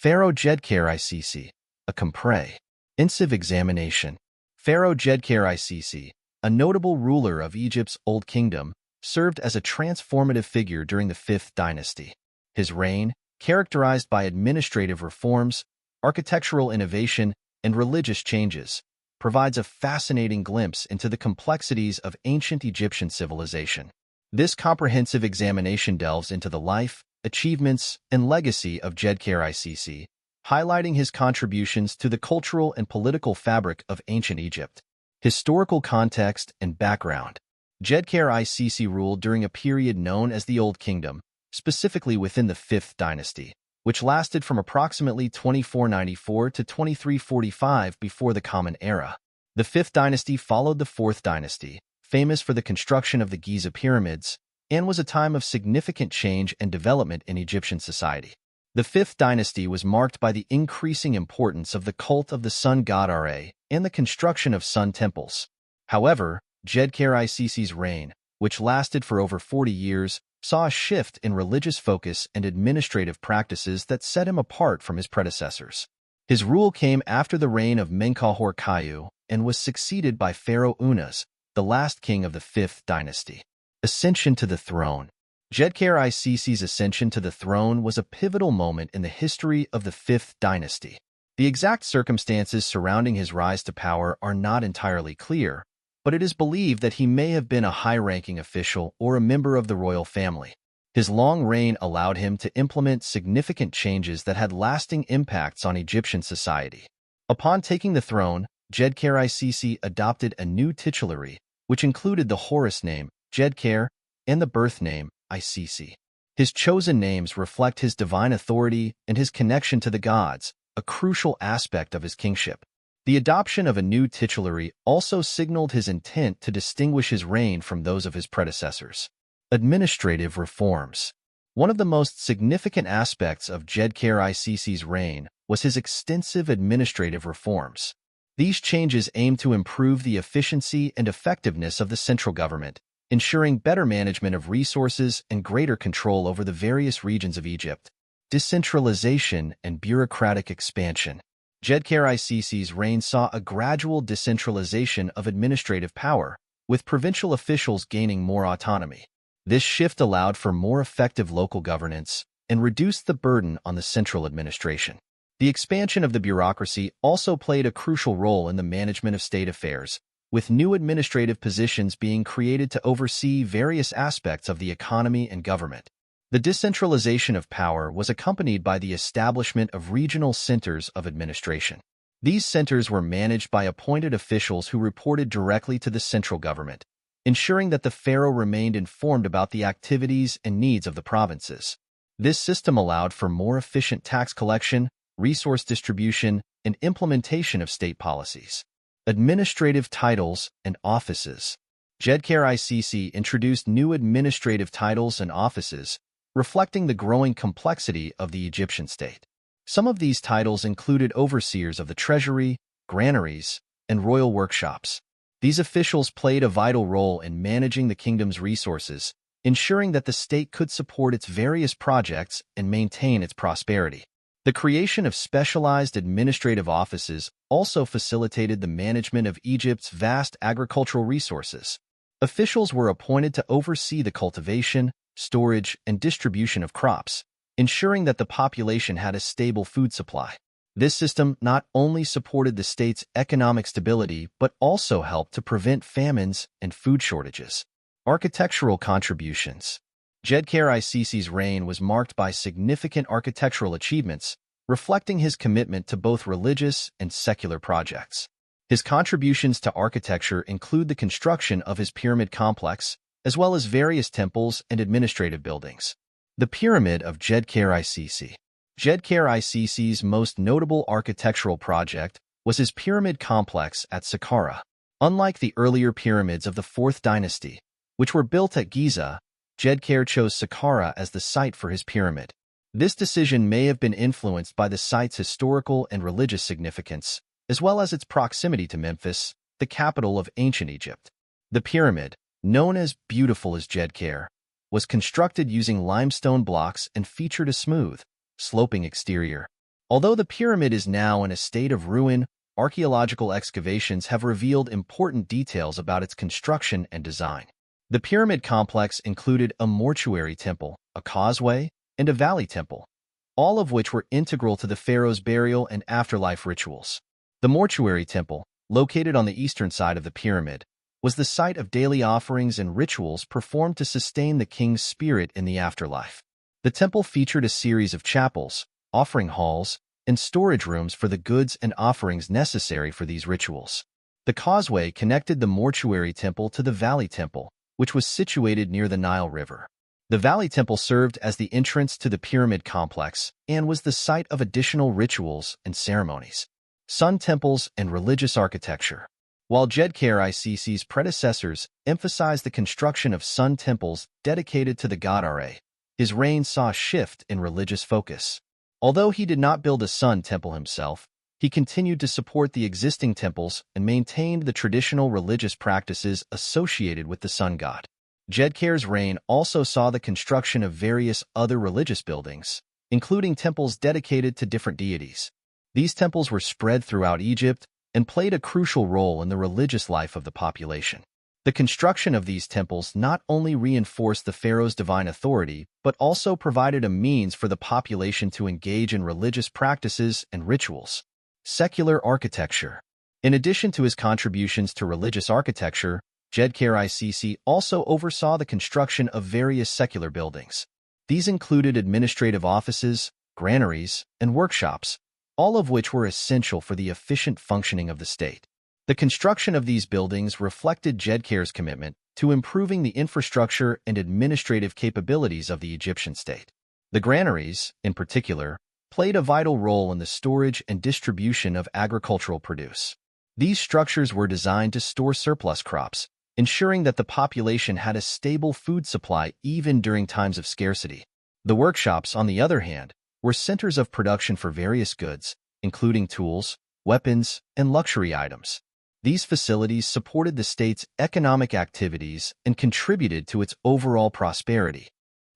Pharaoh Djedkare Isesi, a comprehensive examination. Pharaoh Djedkare Isesi, a notable ruler of Egypt's Old Kingdom, served as a transformative figure during the 5th dynasty. His reign, characterized by administrative reforms, architectural innovation, and religious changes, provides a fascinating glimpse into the complexities of ancient Egyptian civilization. This comprehensive examination delves into the life, achievements, and legacy of Djedkare Isesi, highlighting his contributions to the cultural and political fabric of ancient Egypt. Historical context and background. Djedkare Isesi ruled during a period known as the Old Kingdom, specifically within the 5th dynasty, which lasted from approximately 2494 to 2345 before the Common Era. The 5th dynasty followed the 4th dynasty, famous for the construction of the Giza pyramids, and was a time of significant change and development in Egyptian society. The 5th dynasty was marked by the increasing importance of the cult of the sun god Ra and the construction of sun temples. However, Djedkare Isesi's reign, which lasted for over 40 years, saw a shift in religious focus and administrative practices that set him apart from his predecessors. His rule came after the reign of Menkaure Khayu and was succeeded by Pharaoh Unas, the last king of the 5th dynasty. Ascension to the throne. Djedkare Isesi's ascension to the throne was a pivotal moment in the history of the 5th dynasty. The exact circumstances surrounding his rise to power are not entirely clear, but it is believed that he may have been a high-ranking official or a member of the royal family. His long reign allowed him to implement significant changes that had lasting impacts on Egyptian society. Upon taking the throne, Djedkare Isesi adopted a new titulary, which included the Horus name, Djedkare, and the birth name, Isesi. His chosen names reflect his divine authority and his connection to the gods, a crucial aspect of his kingship. The adoption of a new titulary also signaled his intent to distinguish his reign from those of his predecessors. Administrative reforms. One of the most significant aspects of Djedkare Isesi's reign was his extensive administrative reforms. These changes aimed to improve the efficiency and effectiveness of the central government, ensuring better management of resources and greater control over the various regions of Egypt. Decentralization and bureaucratic expansion. Djedkare Isesi's reign saw a gradual decentralization of administrative power, with provincial officials gaining more autonomy. This shift allowed for more effective local governance and reduced the burden on the central administration. The expansion of the bureaucracy also played a crucial role in the management of state affairs, with new administrative positions being created to oversee various aspects of the economy and government. The decentralization of power was accompanied by the establishment of regional centers of administration. These centers were managed by appointed officials who reported directly to the central government, ensuring that the pharaoh remained informed about the activities and needs of the provinces. This system allowed for more efficient tax collection, resource distribution, and implementation of state policies. Administrative titles and offices. Djedkare Isesi introduced new administrative titles and offices, reflecting the growing complexity of the Egyptian state. Some of these titles included overseers of the treasury, granaries, and royal workshops. These officials played a vital role in managing the kingdom's resources, ensuring that the state could support its various projects and maintain its prosperity. The creation of specialized administrative offices also facilitated the management of Egypt's vast agricultural resources. Officials were appointed to oversee the cultivation, storage, and distribution of crops, ensuring that the population had a stable food supply. This system not only supported the state's economic stability but also helped to prevent famines and food shortages. Architectural contributions. Djedkare Isesi's reign was marked by significant architectural achievements, reflecting his commitment to both religious and secular projects. His contributions to architecture include the construction of his pyramid complex, as well as various temples and administrative buildings. The Pyramid of Djedkare Isesi. Djedkare Isesi's most notable architectural project was his pyramid complex at Saqqara. Unlike the earlier pyramids of the 4th dynasty, which were built at Giza, Djedkare chose Saqqara as the site for his pyramid. This decision may have been influenced by the site's historical and religious significance, as well as its proximity to Memphis, the capital of ancient Egypt. The pyramid, known as Beautiful as Djedkare, was constructed using limestone blocks and featured a smooth, sloping exterior. Although the pyramid is now in a state of ruin, archaeological excavations have revealed important details about its construction and design. The pyramid complex included a mortuary temple, a causeway, and a valley temple, all of which were integral to the pharaoh's burial and afterlife rituals. The mortuary temple, located on the eastern side of the pyramid, was the site of daily offerings and rituals performed to sustain the king's spirit in the afterlife. The temple featured a series of chapels, offering halls, and storage rooms for the goods and offerings necessary for these rituals. The causeway connected the mortuary temple to the valley temple, which was situated near the Nile River. The valley temple served as the entrance to the pyramid complex and was the site of additional rituals and ceremonies. Sun temples and religious architecture. While Djedkare Isesi's predecessors emphasized the construction of sun temples dedicated to the god Ra, his reign saw a shift in religious focus. Although he did not build a sun temple himself, he continued to support the existing temples and maintained the traditional religious practices associated with the sun god. Djedkare's reign also saw the construction of various other religious buildings, including temples dedicated to different deities. These temples were spread throughout Egypt and played a crucial role in the religious life of the population. The construction of these temples not only reinforced the pharaoh's divine authority, but also provided a means for the population to engage in religious practices and rituals. Secular architecture. In addition to his contributions to religious architecture, Djedkare Isesi also oversaw the construction of various secular buildings. These included administrative offices, granaries, and workshops, all of which were essential for the efficient functioning of the state. The construction of these buildings reflected Djedkare's commitment to improving the infrastructure and administrative capabilities of the Egyptian state. The granaries, in particular, played a vital role in the storage and distribution of agricultural produce. These structures were designed to store surplus crops, ensuring that the population had a stable food supply even during times of scarcity. The workshops, on the other hand, were centers of production for various goods, including tools, weapons, and luxury items. These facilities supported the state's economic activities and contributed to its overall prosperity.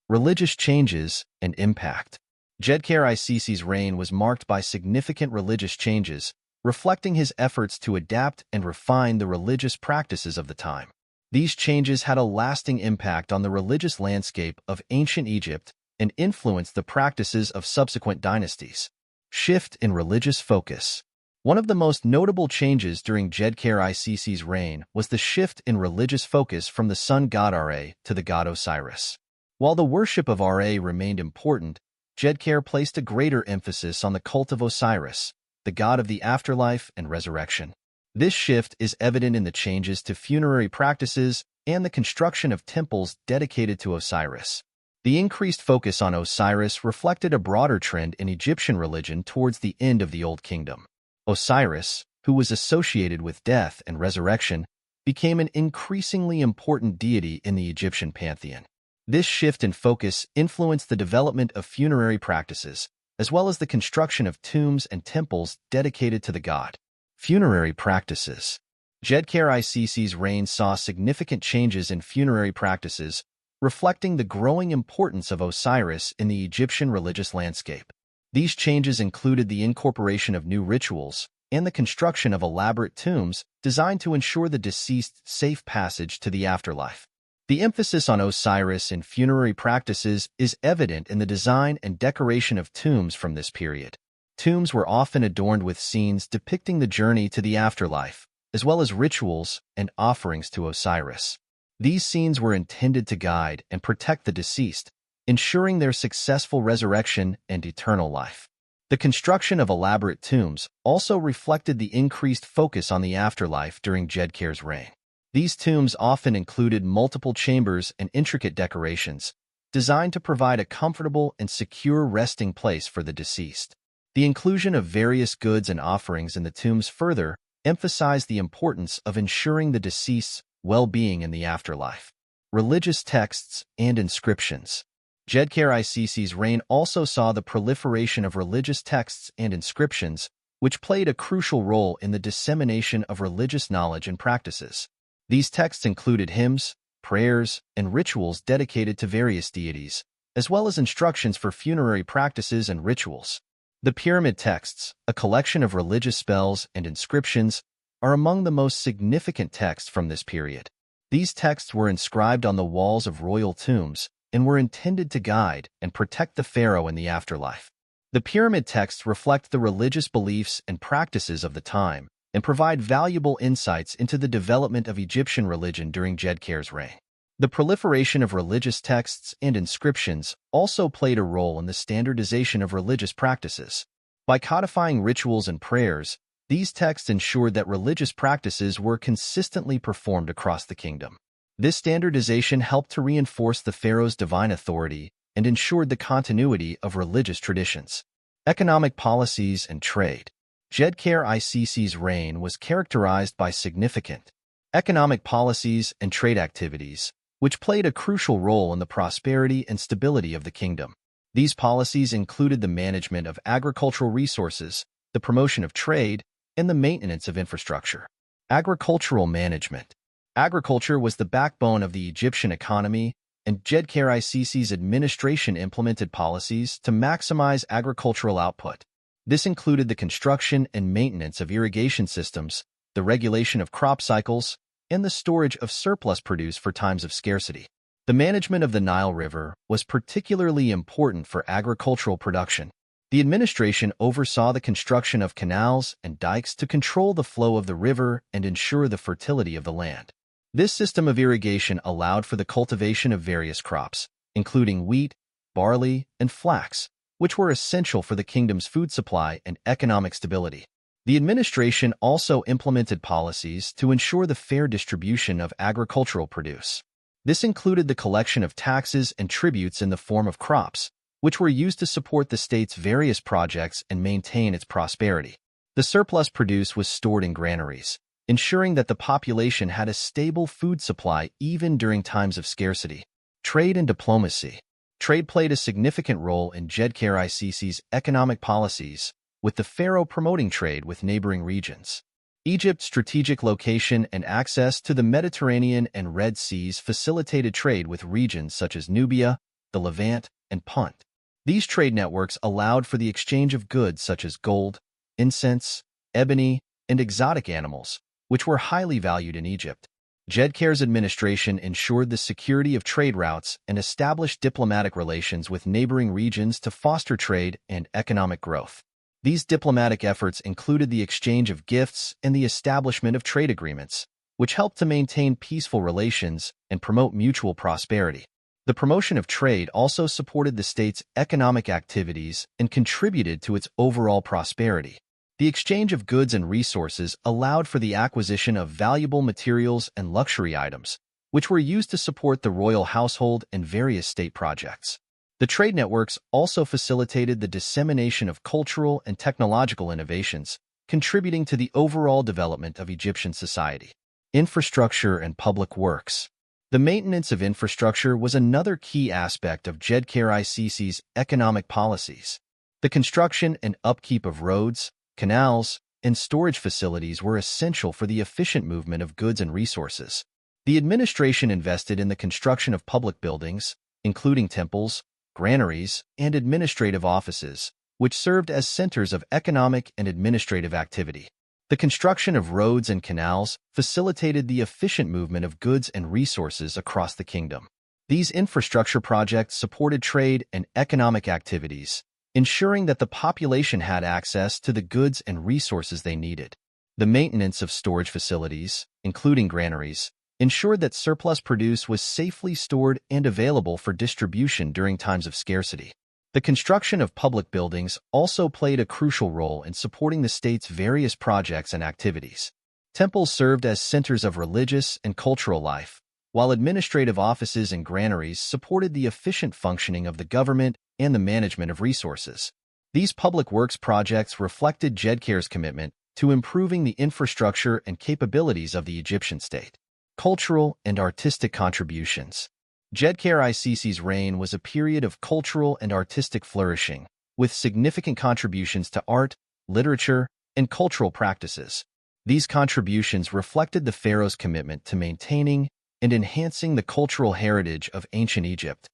Religious changes and impact. Djedkare Isesi's reign was marked by significant religious changes, reflecting his efforts to adapt and refine the religious practices of the time. These changes had a lasting impact on the religious landscape of ancient Egypt and influenced the practices of subsequent dynasties. Shift in religious focus. One of the most notable changes during Djedkare Isesi's reign was the shift in religious focus from the sun god Ra to the god Osiris. While the worship of Ra remained important, Djedkare placed a greater emphasis on the cult of Osiris, the god of the afterlife and resurrection. This shift is evident in the changes to funerary practices and the construction of temples dedicated to Osiris. The increased focus on Osiris reflected a broader trend in Egyptian religion towards the end of the Old Kingdom. Osiris, who was associated with death and resurrection, became an increasingly important deity in the Egyptian pantheon. This shift in focus influenced the development of funerary practices, as well as the construction of tombs and temples dedicated to the god. Funerary practices. Djedkare Isesi's reign saw significant changes in funerary practices, reflecting the growing importance of Osiris in the Egyptian religious landscape. These changes included the incorporation of new rituals and the construction of elaborate tombs designed to ensure the deceased's safe passage to the afterlife. The emphasis on Osiris in funerary practices is evident in the design and decoration of tombs from this period. Tombs were often adorned with scenes depicting the journey to the afterlife, as well as rituals and offerings to Osiris. These scenes were intended to guide and protect the deceased, ensuring their successful resurrection and eternal life. The construction of elaborate tombs also reflected the increased focus on the afterlife during Djedkare's reign. These tombs often included multiple chambers and intricate decorations, designed to provide a comfortable and secure resting place for the deceased. The inclusion of various goods and offerings in the tombs further emphasized the importance of ensuring the deceased's well-being in the afterlife. Religious texts and inscriptions. Djedkare Isesi's reign also saw the proliferation of religious texts and inscriptions, which played a crucial role in the dissemination of religious knowledge and practices. These texts included hymns, prayers, and rituals dedicated to various deities, as well as instructions for funerary practices and rituals. The pyramid texts, a collection of religious spells and inscriptions, are among the most significant texts from this period. These texts were inscribed on the walls of royal tombs and were intended to guide and protect the pharaoh in the afterlife. The pyramid texts reflect the religious beliefs and practices of the time and provide valuable insights into the development of Egyptian religion during Djedkare's reign. The proliferation of religious texts and inscriptions also played a role in the standardization of religious practices. By codifying rituals and prayers, these texts ensured that religious practices were consistently performed across the kingdom. This standardization helped to reinforce the pharaoh's divine authority and ensured the continuity of religious traditions. Economic policies and trade. Djedkare Isesi's reign was characterized by significant economic policies and trade activities, which played a crucial role in the prosperity and stability of the kingdom. These policies included the management of agricultural resources, the promotion of trade, and the maintenance of infrastructure. Agricultural management. Agriculture was the backbone of the Egyptian economy, and Djedkare Isesi's administration implemented policies to maximize agricultural output. This included the construction and maintenance of irrigation systems, the regulation of crop cycles, and the storage of surplus produce for times of scarcity. The management of the Nile River was particularly important for agricultural production. The administration oversaw the construction of canals and dikes to control the flow of the river and ensure the fertility of the land. This system of irrigation allowed for the cultivation of various crops, including wheat, barley, and flax, which were essential for the kingdom's food supply and economic stability. The administration also implemented policies to ensure the fair distribution of agricultural produce. This included the collection of taxes and tributes in the form of crops, which were used to support the state's various projects and maintain its prosperity. The surplus produce was stored in granaries, ensuring that the population had a stable food supply even during times of scarcity. Trade and diplomacy. Trade played a significant role in Djedkare Isesi's economic policies, with the pharaoh promoting trade with neighboring regions. Egypt's strategic location and access to the Mediterranean and Red Seas facilitated trade with regions such as Nubia, the Levant, and Punt. These trade networks allowed for the exchange of goods such as gold, incense, ebony, and exotic animals, which were highly valued in Egypt. Djedkare's administration ensured the security of trade routes and established diplomatic relations with neighboring regions to foster trade and economic growth. These diplomatic efforts included the exchange of gifts and the establishment of trade agreements, which helped to maintain peaceful relations and promote mutual prosperity. The promotion of trade also supported the state's economic activities and contributed to its overall prosperity. The exchange of goods and resources allowed for the acquisition of valuable materials and luxury items, which were used to support the royal household and various state projects. The trade networks also facilitated the dissemination of cultural and technological innovations, contributing to the overall development of Egyptian society. Infrastructure and public works. The maintenance of infrastructure was another key aspect of Djedkare Isesi's economic policies. The construction and upkeep of roads, canals, and storage facilities were essential for the efficient movement of goods and resources. The administration invested in the construction of public buildings, including temples, granaries, and administrative offices, which served as centers of economic and administrative activity. The construction of roads and canals facilitated the efficient movement of goods and resources across the kingdom. These infrastructure projects supported trade and economic activities, ensuring that the population had access to the goods and resources they needed. The maintenance of storage facilities, including granaries, ensured that surplus produce was safely stored and available for distribution during times of scarcity. The construction of public buildings also played a crucial role in supporting the state's various projects and activities. Temples served as centers of religious and cultural life, while administrative offices and granaries supported the efficient functioning of the government and the management of resources. These public works projects reflected Djedkare's commitment to improving the infrastructure and capabilities of the Egyptian state. Cultural and artistic contributions. Djedkare Isesi's reign was a period of cultural and artistic flourishing, with significant contributions to art, literature, and cultural practices. These contributions reflected the pharaoh's commitment to maintaining and enhancing the cultural heritage of ancient Egypt.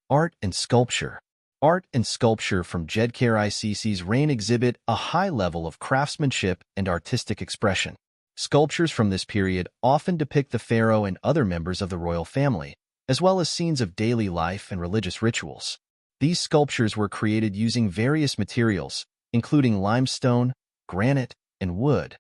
Art and sculpture. Art and sculpture from Djedkare Isesi's reign exhibit a high level of craftsmanship and artistic expression. Sculptures from this period often depict the pharaoh and other members of the royal family, as well as scenes of daily life and religious rituals. These sculptures were created using various materials, including limestone, granite, and wood,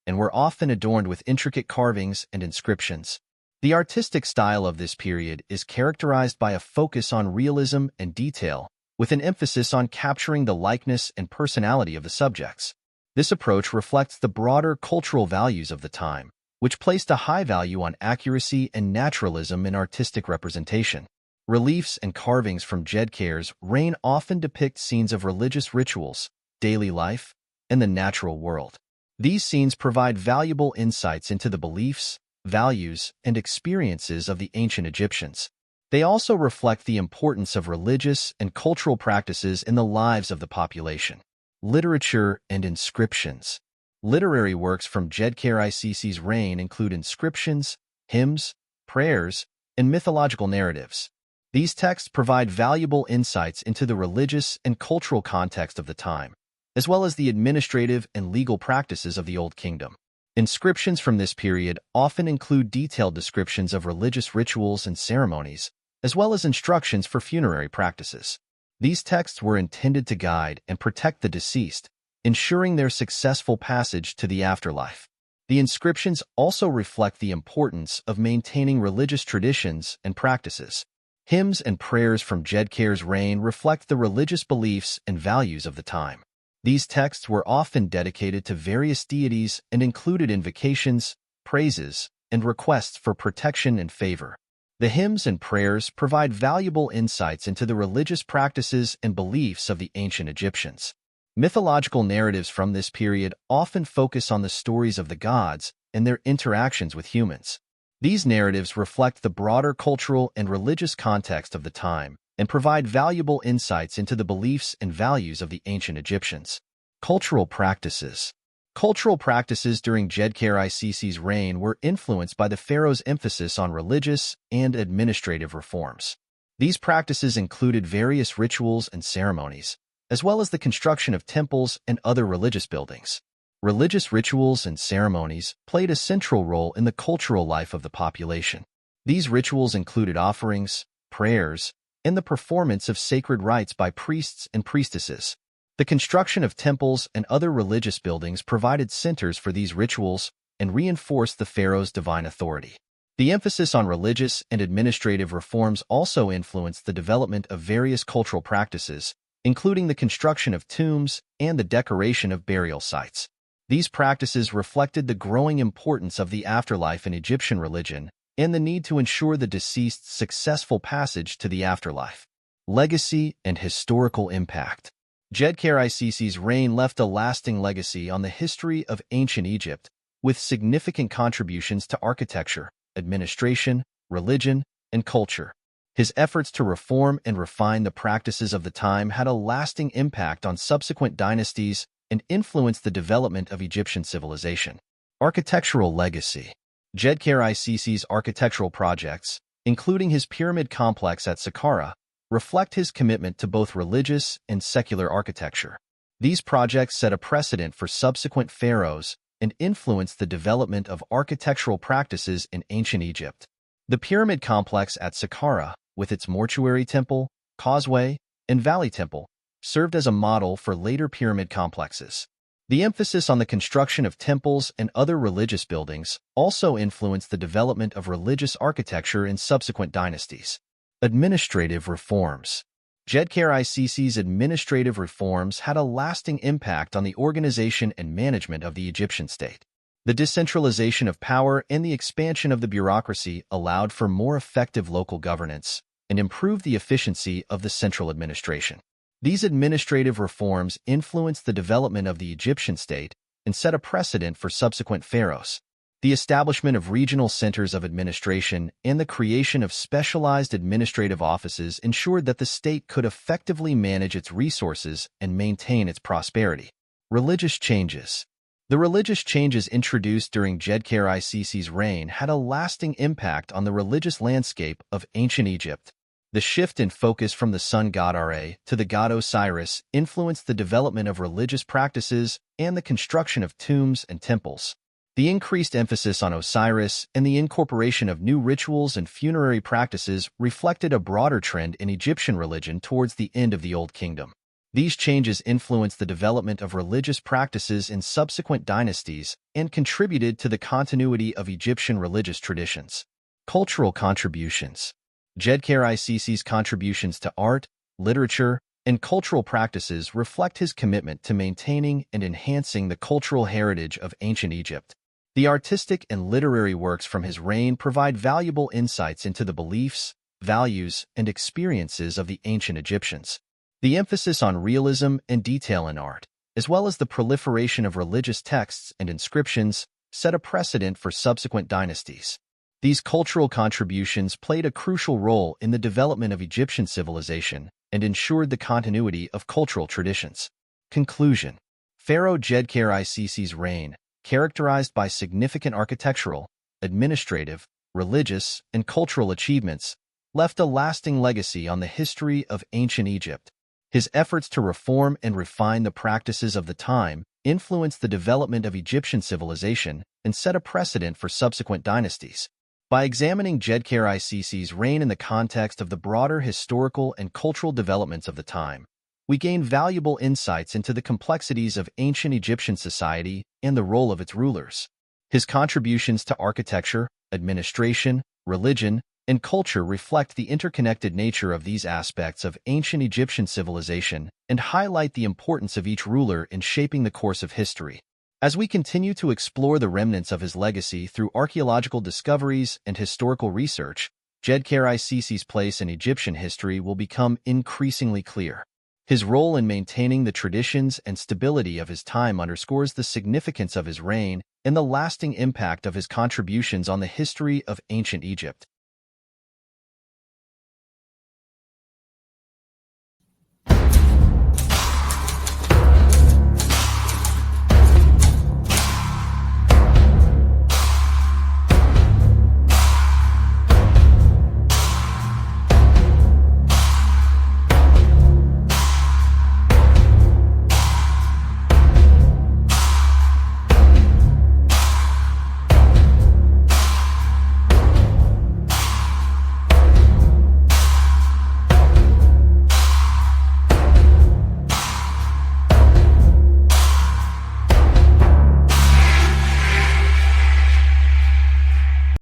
and were often adorned with intricate carvings and inscriptions. The artistic style of this period is characterized by a focus on realism and detail, with an emphasis on capturing the likeness and personality of the subjects. This approach reflects the broader cultural values of the time, which placed a high value on accuracy and naturalism in artistic representation. Reliefs and carvings from Djedkare's reign often depict scenes of religious rituals, daily life, and the natural world. These scenes provide valuable insights into the beliefs, values, and experiences of the ancient Egyptians. They also reflect the importance of religious and cultural practices in the lives of the population. Literature and inscriptions. Literary works from Djedkare Isesi's reign include inscriptions, hymns, prayers, and mythological narratives. These texts provide valuable insights into the religious and cultural context of the time, as well as the administrative and legal practices of the Old Kingdom. Inscriptions from this period often include detailed descriptions of religious rituals and ceremonies, as well as instructions for funerary practices. These texts were intended to guide and protect the deceased, ensuring their successful passage to the afterlife. The inscriptions also reflect the importance of maintaining religious traditions and practices. Hymns and prayers from Djedkare's reign reflect the religious beliefs and values of the time. These texts were often dedicated to various deities and included invocations, praises, and requests for protection and favor. The hymns and prayers provide valuable insights into the religious practices and beliefs of the ancient Egyptians. Mythological narratives from this period often focus on the stories of the gods and their interactions with humans. These narratives reflect the broader cultural and religious context of the time and provide valuable insights into the beliefs and values of the ancient Egyptians. Cultural practices. Cultural practices during Djedkare Isesi's reign were influenced by the pharaoh's emphasis on religious and administrative reforms. These practices included various rituals and ceremonies, as well as the construction of temples and other religious buildings. Religious rituals and ceremonies played a central role in the cultural life of the population. These rituals included offerings, prayers, and the performance of sacred rites by priests and priestesses. The construction of temples and other religious buildings provided centers for these rituals and reinforced the pharaoh's divine authority. The emphasis on religious and administrative reforms also influenced the development of various cultural practices, including the construction of tombs and the decoration of burial sites. These practices reflected the growing importance of the afterlife in Egyptian religion and the need to ensure the deceased's successful passage to the afterlife. Legacy and historical impact. Djedkare Isesi's reign left a lasting legacy on the history of ancient Egypt, with significant contributions to architecture, administration, religion, and culture. His efforts to reform and refine the practices of the time had a lasting impact on subsequent dynasties and influenced the development of Egyptian civilization. Architectural legacy. Djedkare Isesi's architectural projects, including his pyramid complex at Saqqara, reflect his commitment to both religious and secular architecture. These projects set a precedent for subsequent pharaohs and influenced the development of architectural practices in ancient Egypt. The pyramid complex at Saqqara, with its mortuary temple, causeway, and valley temple, served as a model for later pyramid complexes. The emphasis on the construction of temples and other religious buildings also influenced the development of religious architecture in subsequent dynasties. Administrative reforms. Djedkare Isesi's administrative reforms had a lasting impact on the organization and management of the Egyptian state. The decentralization of power and the expansion of the bureaucracy allowed for more effective local governance and improved the efficiency of the central administration. These administrative reforms influenced the development of the Egyptian state and set a precedent for subsequent pharaohs. The establishment of regional centers of administration and the creation of specialized administrative offices ensured that the state could effectively manage its resources and maintain its prosperity. Religious changes. The religious changes introduced during Djedkare Isesi's reign had a lasting impact on the religious landscape of ancient Egypt. The shift in focus from the sun god Ra to the god Osiris influenced the development of religious practices and the construction of tombs and temples. The increased emphasis on Osiris and the incorporation of new rituals and funerary practices reflected a broader trend in Egyptian religion towards the end of the Old Kingdom. These changes influenced the development of religious practices in subsequent dynasties and contributed to the continuity of Egyptian religious traditions. Cultural contributions. Djedkare Isesi's contributions to art, literature, and cultural practices reflect his commitment to maintaining and enhancing the cultural heritage of ancient Egypt. The artistic and literary works from his reign provide valuable insights into the beliefs, values, and experiences of the ancient Egyptians. The emphasis on realism and detail in art, as well as the proliferation of religious texts and inscriptions, set a precedent for subsequent dynasties. These cultural contributions played a crucial role in the development of Egyptian civilization and ensured the continuity of cultural traditions. Conclusion. Pharaoh Djedkare Isesi's reign, characterized by significant architectural, administrative, religious, and cultural achievements, left a lasting legacy on the history of ancient Egypt. His efforts to reform and refine the practices of the time influenced the development of Egyptian civilization and set a precedent for subsequent dynasties. By examining Djedkare Isesi's reign in the context of the broader historical and cultural developments of the time, we gain valuable insights into the complexities of ancient Egyptian society and the role of its rulers. His contributions to architecture, administration, religion, and culture reflect the interconnected nature of these aspects of ancient Egyptian civilization and highlight the importance of each ruler in shaping the course of history. As we continue to explore the remnants of his legacy through archaeological discoveries and historical research, Djedkare Isesi's place in Egyptian history will become increasingly clear. His role in maintaining the traditions and stability of his time underscores the significance of his reign and the lasting impact of his contributions on the history of ancient Egypt.